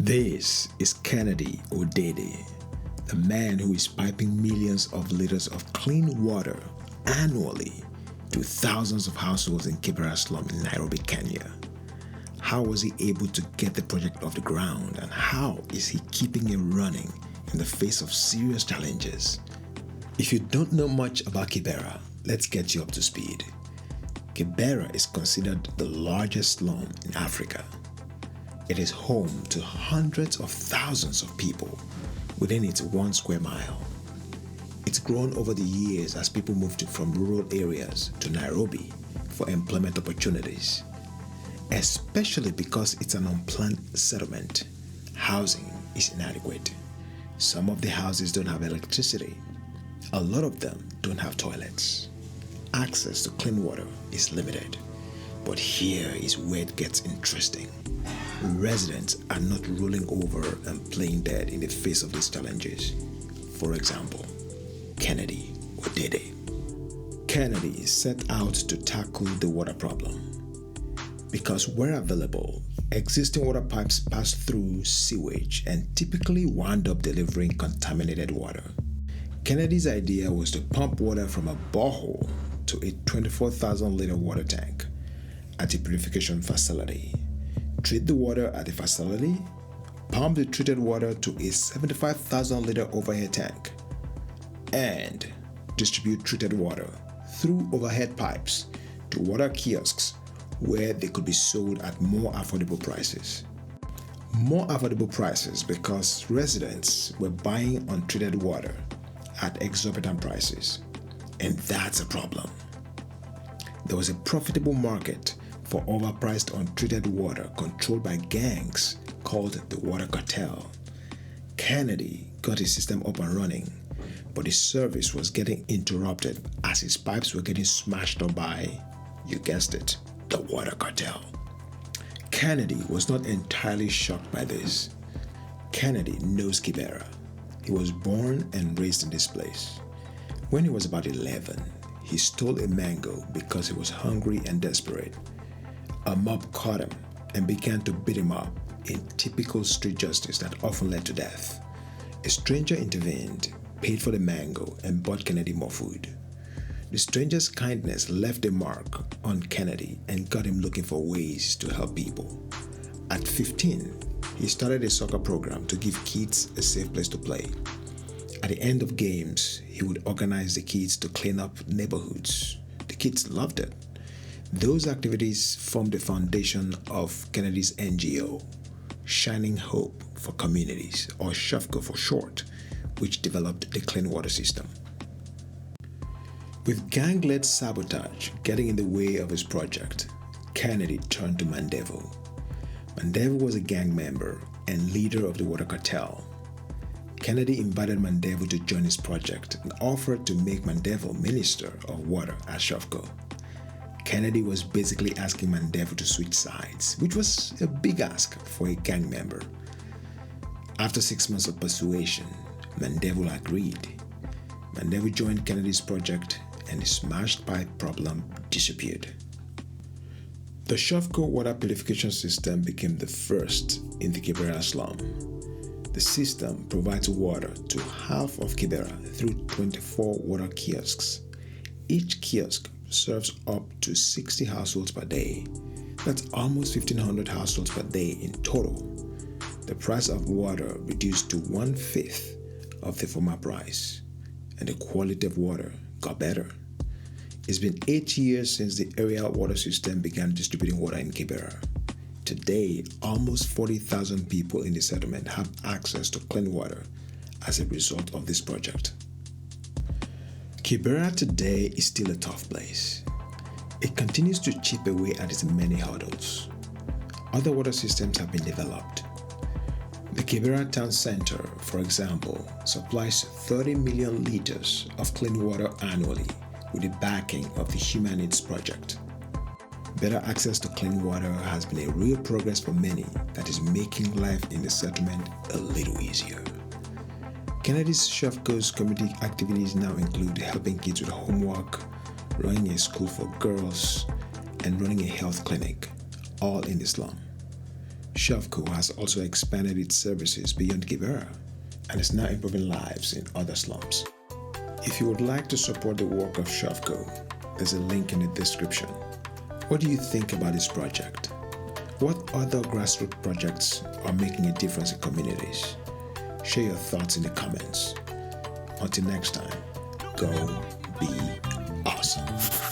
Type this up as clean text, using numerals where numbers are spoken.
This is Kennedy Odede, the man who is piping millions of liters of clean water annually to thousands of households in Kibera Slum in Nairobi, Kenya. How was he able to get the project off the ground, and how is he keeping it running in the face of serious challenges? If you don't know much about Kibera, let's get you up to speed. Kibera is considered the largest slum in Africa. It is home to hundreds of thousands of people within its 1 square mile. It's grown over the years as people moved from rural areas to Nairobi for employment opportunities, especially because it's an unplanned settlement. Housing is inadequate. Some of the houses don't have electricity. A lot of them don't have toilets. Access to clean water is limited. But here is where it gets interesting. Residents are not rolling over and playing dead in the face of these challenges. For example, Kennedy Odede. Kennedy set out to tackle the water problem. Because where available, existing water pipes pass through sewage and typically wound up delivering contaminated water. Kennedy's idea was to pump water from a borehole to a 24,000-liter water tank at a purification facility, treat the water at the facility, pump the treated water to a 75,000-liter overhead tank, and distribute treated water through overhead pipes to water kiosks where they could be sold at more affordable prices. More affordable prices because residents were buying untreated water at exorbitant prices, and that's a problem. There was a profitable market for overpriced untreated water controlled by gangs called the water cartel. Kennedy got his system up and running, but his service was getting interrupted as his pipes were getting smashed up by, you guessed it, the water cartel. Kennedy was not entirely shocked by this. Kennedy knows Kibera. He was born and raised in this place. When he was about 11, he stole a mango because he was hungry and desperate. A mob caught him and began to beat him up in typical street justice that often led to death. A stranger intervened, paid for the mango, and bought Kennedy more food. The stranger's kindness left a mark on Kennedy and got him looking for ways to help people. At 15, he started a soccer program to give kids a safe place to play. At the end of games, he would organize the kids to clean up neighborhoods. The kids loved it. Those activities formed the foundation of Kennedy's NGO, Shining Hope for Communities, or SHOFCO for short, which developed the clean water system. With gang-led sabotage getting in the way of his project, Kennedy turned to Mandevu. Mandevu was a gang member and leader of the water cartel. Kennedy invited Mandevu to join his project and offered to make Mandevu Minister of Water at SHOFCO. Kennedy was basically asking Mandevu to switch sides, which was a big ask for a gang member. After 6 months of persuasion, Mandevu agreed. Mandevu joined Kennedy's project and the smashed pipe problem disappeared. The SHOFCO water purification system became the first in the Kibera slum. The system provides water to half of Kibera through 24 water kiosks. Each kiosk serves up to 60 households per day. That's almost 1,500 households per day in total. The price of water reduced to 1/5 of the former price, and the quality of water got better. It's been 8 years since the area water system began distributing water in Kibera. Today, almost 40,000 people in the settlement have access to clean water as a result of this project. Kibera today is still a tough place. It continues to chip away at its many hurdles. Other water systems have been developed. The Kibera town center, for example, supplies 30 million liters of clean water annually with the backing of the Human Needs Project. Better access to clean water has been a real progress for many that is making life in the settlement a little easier. Kennedy's SHOFCO's community activities now include helping kids with homework, running a school for girls, and running a health clinic, all in the slum. Shovco has also expanded its services beyond Kibera and is now improving lives in other slums. If you would like to support the work of Shovco, there's a link in the description. What do you think about this project? What other grassroots projects are making a difference in communities? Share your thoughts in the comments. Until next time, go be awesome.